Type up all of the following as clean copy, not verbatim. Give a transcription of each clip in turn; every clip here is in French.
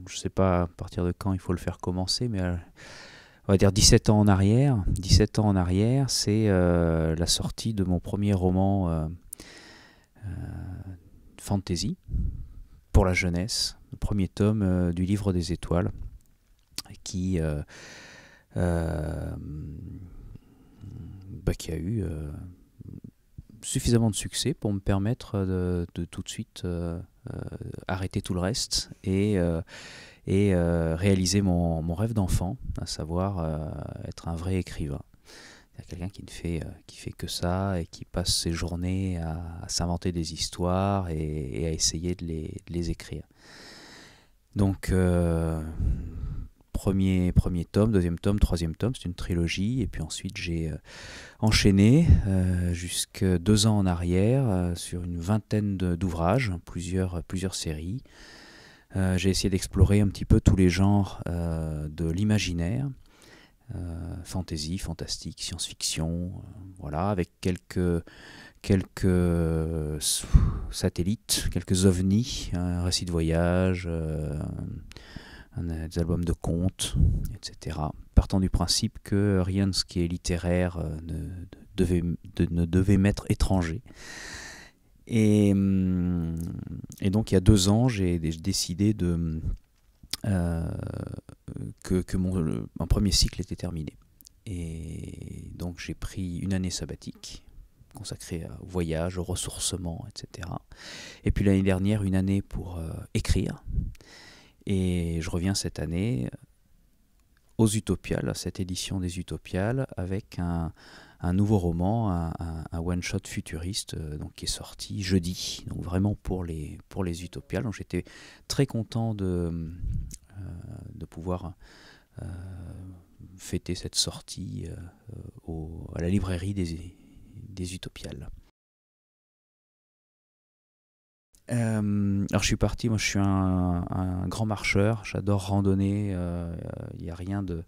je sais pas à partir de quand il faut le faire commencer, mais on va dire 17 ans en arrière. 17 ans en arrière, c'est la sortie de mon premier roman fantasy pour la jeunesse, le premier tome du Livre des Étoiles, qui, qui a eu suffisamment de succès pour me permettre de tout de suite arrêter tout le reste et réaliser mon rêve d'enfant, à savoir être un vrai écrivain. Quelqu'un qui fait que ça et qui passe ses journées à s'inventer des histoires et à essayer de les écrire. Donc, premier tome, deuxième tome, troisième tome, c'est une trilogie. Et puis ensuite, j'ai enchaîné jusque 2 ans en arrière sur une vingtaine d'ouvrages, plusieurs séries. J'ai essayé d'explorer un petit peu tous les genres de l'imaginaire. Fantasy, fantastique, science-fiction, voilà, avec quelques satellites, quelques ovnis, un récit de voyage, des albums de contes, etc. Partant du principe que rien de ce qui est littéraire ne devait m'être étranger. Et donc il y a 2 ans, j'ai décidé que mon premier cycle était terminé. Et donc j'ai pris une année sabbatique consacrée au voyage, au ressourcement, etc. Et puis l'année dernière, une année pour écrire. Et je reviens cette année aux Utopiales, à cette édition des Utopiales, avec un nouveau roman, un one-shot futuriste donc, qui est sorti jeudi, donc vraiment pour les Utopiales. Donc j'étais très content de pouvoir fêter cette sortie à la librairie des Utopiales. Alors je suis parti, moi je suis un grand marcheur, j'adore randonner, il n'y a rien de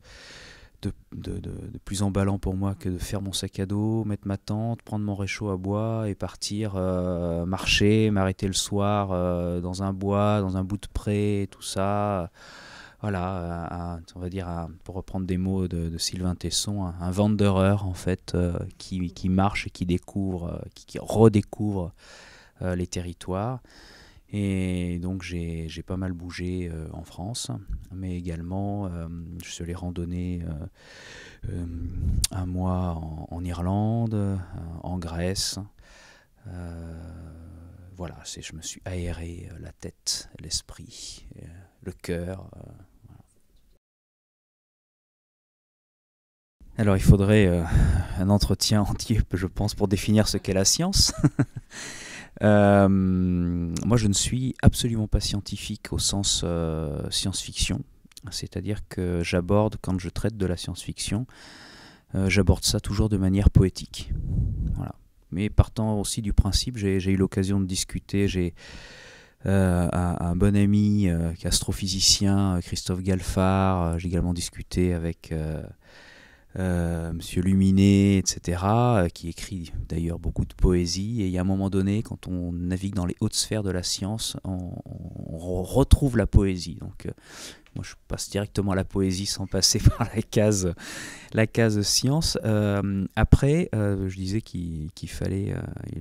plus emballant pour moi que de faire mon sac à dos, mettre ma tente, prendre mon réchaud à bois et partir marcher, m'arrêter le soir dans un bois, dans un bout de pré, tout ça. Voilà, on va dire, pour reprendre des mots de Sylvain Tesson, un wanderer en fait, qui marche et qui découvre, qui redécouvre les territoires. Et donc j'ai pas mal bougé en France, mais également je suis allé randonner 1 mois en Irlande, en Grèce. Voilà, je me suis aéré la tête, l'esprit, le cœur. Alors il faudrait un entretien entier, je pense, pour définir ce qu'est la science. Moi, je ne suis absolument pas scientifique au sens science-fiction. C'est-à-dire que quand je traite de la science-fiction, j'aborde ça toujours de manière poétique. Voilà. Mais partant aussi du principe, j'ai eu l'occasion de discuter, j'ai un bon ami qui est astrophysicien, Christophe Galfard, j'ai également discuté avec Monsieur Luminet, etc., qui écrit d'ailleurs beaucoup de poésie. Et il y a un moment donné, quand on navigue dans les hautes sphères de la science, on retrouve la poésie. Donc, moi, je passe directement à la poésie sans passer par la case science. Après, je disais qu'il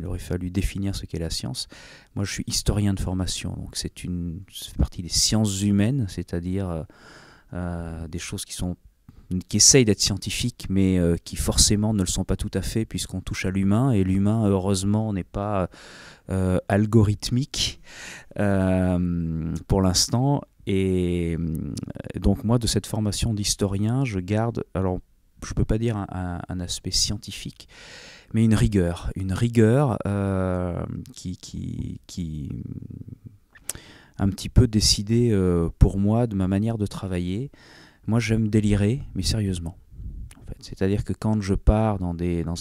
aurait fallu définir ce qu'est la science. Moi, je suis historien de formation, donc ça fait partie des sciences humaines, c'est-à-dire des choses qui essayent d'être scientifiques, mais qui forcément ne le sont pas tout à fait, puisqu'on touche à l'humain, et l'humain, heureusement, n'est pas algorithmique pour l'instant. Et donc moi, de cette formation d'historien, je garde, alors je ne peux pas dire un aspect scientifique, mais une rigueur qui un petit peu décidée pour moi de ma manière de travailler. Moi, j'aime délirer, mais sérieusement. En fait. C'est-à-dire que quand je pars dans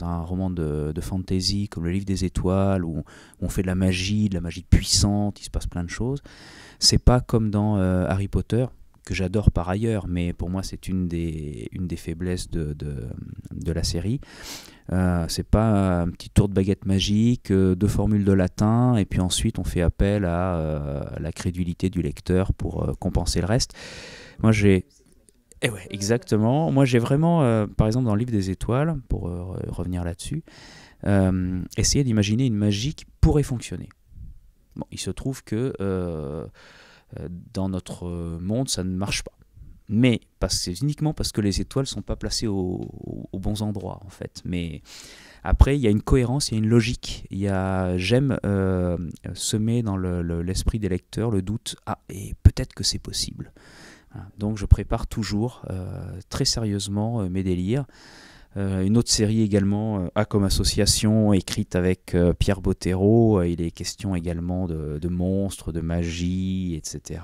un roman de fantasy, comme le Livre des Étoiles, où on fait de la magie puissante, il se passe plein de choses, c'est pas comme dans Harry Potter, que j'adore par ailleurs, mais pour moi c'est une des faiblesses de la série. C'est pas un petit tour de baguette magique, deux formules de latin, et puis ensuite on fait appel à la crédulité du lecteur pour compenser le reste. Moi j'ai... Eh ouais, exactement. Moi j'ai vraiment, par exemple dans le livre des étoiles, pour revenir là-dessus, essayé d'imaginer une magie qui pourrait fonctionner. Bon, il se trouve que dans notre monde ça ne marche pas. Mais c'est uniquement parce que les étoiles ne sont pas placées aux bons endroits, en fait. Mais après, il y a une cohérence, il y a une logique. J'aime semer dans l'esprit des lecteurs le doute. Ah, et peut-être que c'est possible. Voilà. Donc je prépare toujours très sérieusement mes délires. Une autre série également, A comme association, écrite avec Pierre Bottero. Il est question également de monstres, de magie, etc.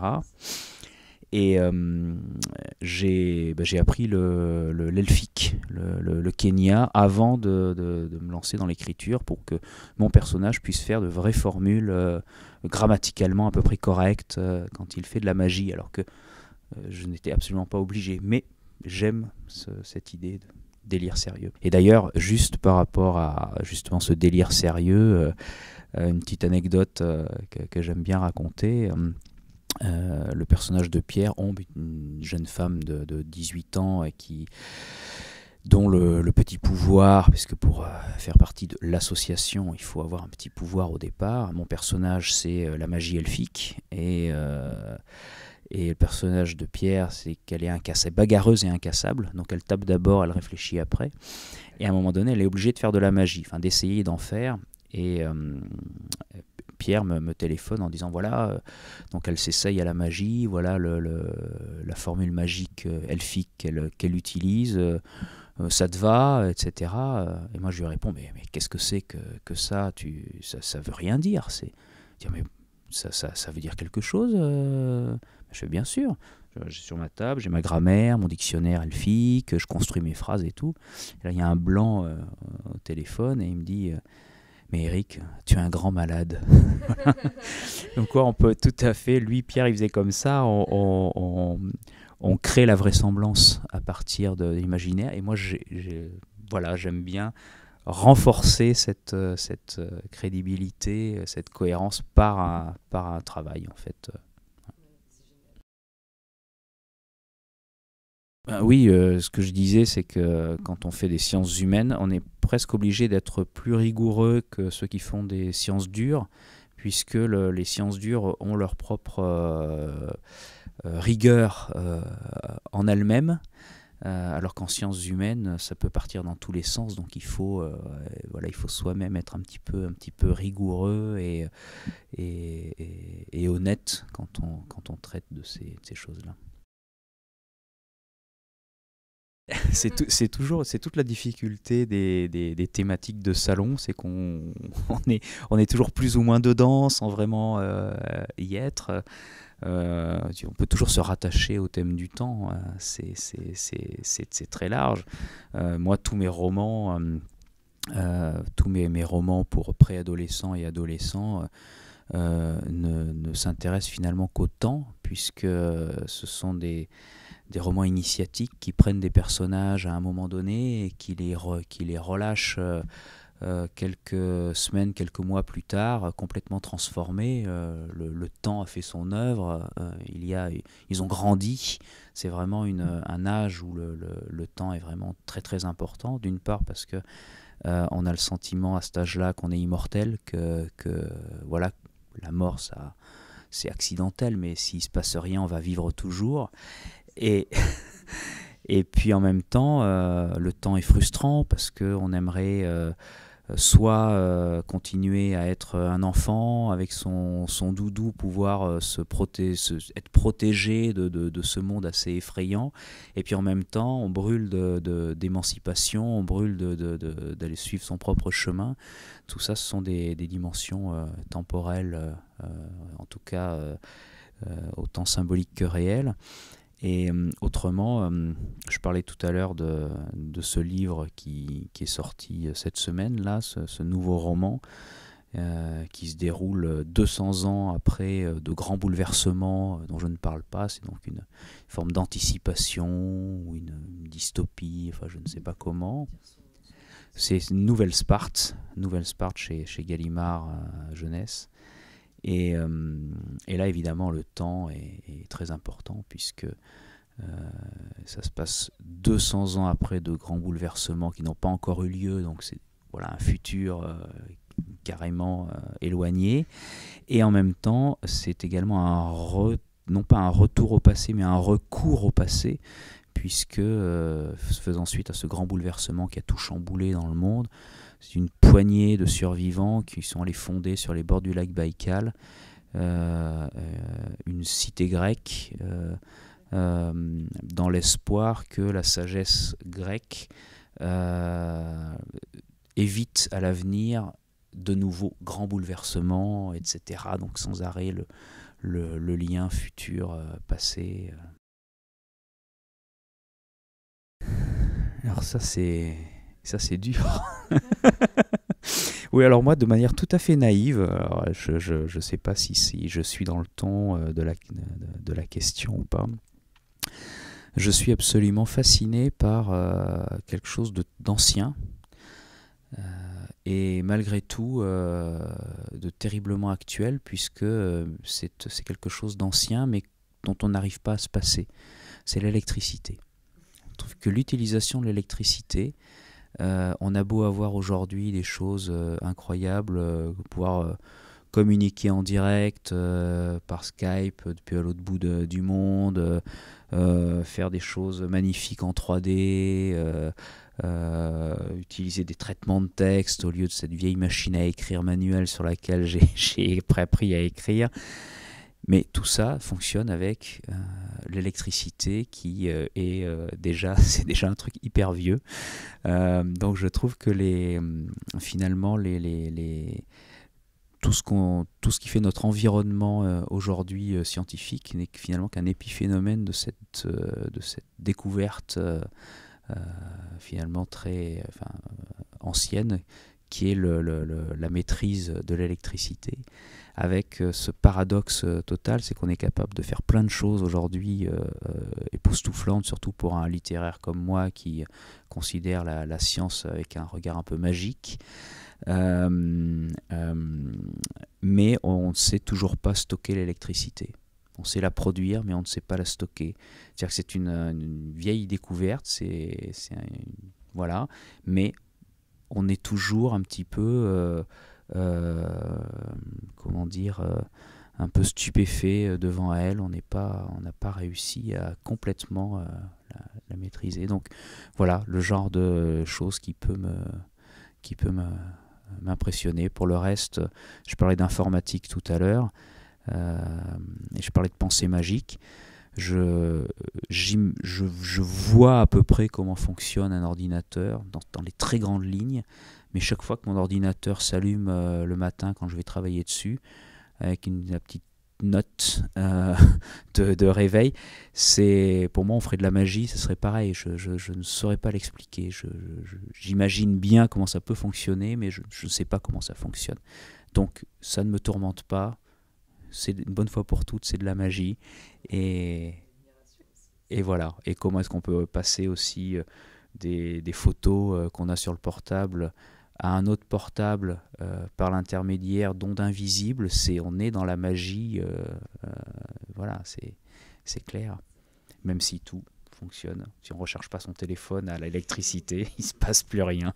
Et j'ai appris l'elfique, le Kenya, avant de me lancer dans l'écriture pour que mon personnage puisse faire de vraies formules grammaticalement à peu près correctes quand il fait de la magie, alors que je n'étais absolument pas obligé. Mais j'aime cette idée de délire sérieux. Et d'ailleurs, juste par rapport à justement ce délire sérieux, une petite anecdote que j'aime bien raconter. Le personnage de Pierre, Ombre, une jeune femme de 18 ans dont le petit pouvoir, puisque pour faire partie de l'association, il faut avoir un petit pouvoir au départ. Mon personnage, c'est la magie elfique, et le personnage de Pierre, c'est qu'elle est bagarreuse et incassable, donc elle tape d'abord, elle réfléchit après, et à un moment donné, elle est obligée de faire de la magie, enfin d'essayer d'en faire, et Pierre me téléphone en disant voilà, donc elle s'essaye à la magie, voilà la formule magique elfique qu'elle utilise, ça te va, etc. Et moi je lui réponds mais qu'est-ce que c'est que ça, ça veut rien dire, mais ça veut dire quelque chose. Je fais bien sûr. J'ai sur ma table, j'ai ma grammaire, mon dictionnaire elfique, je construis mes phrases et tout. Et là il y a un blanc au téléphone et il me dit mais Eric, tu es un grand malade. Donc quoi, on peut tout à fait, lui, Pierre, il faisait comme ça, on crée la vraisemblance à partir de l'imaginaire. Et moi, voilà, j'aime bien renforcer cette crédibilité, cette cohérence par un travail, en fait. Oui, ce que je disais, c'est que quand on fait des sciences humaines, on est presque obligé d'être plus rigoureux que ceux qui font des sciences dures, puisque les sciences dures ont leur propre rigueur en elles-mêmes, alors qu'en sciences humaines, ça peut partir dans tous les sens, donc il faut soi-même être un petit peu rigoureux et honnête quand on traite de ces choses-là. C'est toute la difficulté des thématiques de salon, c'est qu'on on est toujours plus ou moins dedans sans vraiment y être. On peut toujours se rattacher au thème du temps, c'est très large. Moi, tous mes romans pour préadolescents et adolescents ne s'intéressent finalement qu'au temps, puisque ce sont des romans initiatiques qui prennent des personnages à un moment donné et qui les relâchent quelques semaines, quelques mois plus tard, complètement transformés. Le temps a fait son œuvre, ils ont grandi. C'est vraiment un âge où le temps est vraiment très très important, d'une part parce que on a le sentiment à cet âge-là qu'on est immortel, que voilà, la mort c'est accidentel, mais s'il ne se passe rien, on va vivre toujours. Et puis en même temps, le temps est frustrant parce qu'on aimerait soit continuer à être un enfant avec son doudou, pouvoir être protégé de ce monde assez effrayant, et puis en même temps on brûle d'émancipation, on brûle d'aller suivre son propre chemin. Tout ça, ce sont des dimensions temporelles, en tout cas autant symboliques que réelles. Et autrement, je parlais tout à l'heure de ce livre qui est sorti cette semaine, là, ce nouveau roman. qui se déroule 200 ans après de grands bouleversements dont je ne parle pas. C'est donc une forme d'anticipation ou une dystopie, enfin je ne sais pas comment. C'est une nouvelle Sparte chez Gallimard Jeunesse. Et là, évidemment, le temps est très important puisque ça se passe 200 ans après de grands bouleversements qui n'ont pas encore eu lieu. Donc c'est voilà, un futur carrément éloigné. Et en même temps, c'est également non pas un retour au passé, mais un recours au passé, puisque faisant suite à ce grand bouleversement qui a tout chamboulé dans le monde, c'est une poignée de survivants qui sont allés fonder sur les bords du lac Baïkal une cité grecque dans l'espoir que la sagesse grecque évite à l'avenir de nouveaux grands bouleversements, etc. Donc sans arrêt le lien futur-passé. Alors ça c'est dur. Oui, alors moi, de manière tout à fait naïve, je ne sais pas si je suis dans le ton de la question ou pas, je suis absolument fasciné par quelque chose d'ancien et malgré tout de terriblement actuel, puisque c'est quelque chose d'ancien mais dont on n'arrive pas à se passer. C'est l'électricité. Je trouve que l'utilisation de l'électricité, on a beau avoir aujourd'hui des choses incroyables, pouvoir communiquer en direct par Skype depuis à l'autre bout du monde, faire des choses magnifiques en 3D, utiliser des traitements de texte au lieu de cette vieille machine à écrire manuelle sur laquelle j'ai appris à écrire. Mais tout ça fonctionne avec l'électricité qui est c'est déjà un truc hyper vieux. Donc je trouve que finalement tout ce qui fait notre environnement aujourd'hui scientifique n'est finalement qu'un épiphénomène de cette découverte finalement très ancienne, qui est la maîtrise de l'électricité, avec ce paradoxe total, c'est qu'on est capable de faire plein de choses aujourd'hui époustouflantes, surtout pour un littéraire comme moi qui considère la science avec un regard un peu magique. Mais on ne sait toujours pas stocker l'électricité. On sait la produire, mais on ne sait pas la stocker. C'est-à-dire que c'est une vieille découverte, voilà, mais on est toujours un petit peu, comment dire, un peu stupéfait devant elle. On n'a pas réussi à complètement la maîtriser. Donc voilà, le genre de choses qui peut m'impressionner. Pour le reste, je parlais d'informatique tout à l'heure, et je parlais de pensée magique. Je vois à peu près comment fonctionne un ordinateur dans les très grandes lignes, mais chaque fois que mon ordinateur s'allume le matin quand je vais travailler dessus, avec la petite note de réveil, pour moi on ferait de la magie, ce serait pareil, je ne saurais pas l'expliquer, j'imagine bien comment ça peut fonctionner, mais je ne sais pas comment ça fonctionne. Donc ça ne me tourmente pas, c'est une bonne fois pour toutes, c'est de la magie, et voilà. Et comment est-ce qu'on peut passer aussi des photos qu'on a sur le portable à un autre portable par l'intermédiaire d'ondes invisibles, on est dans la magie, voilà, c'est clair. Même si tout fonctionne, si on ne recharge pas son téléphone à l'électricité, il ne se passe plus rien.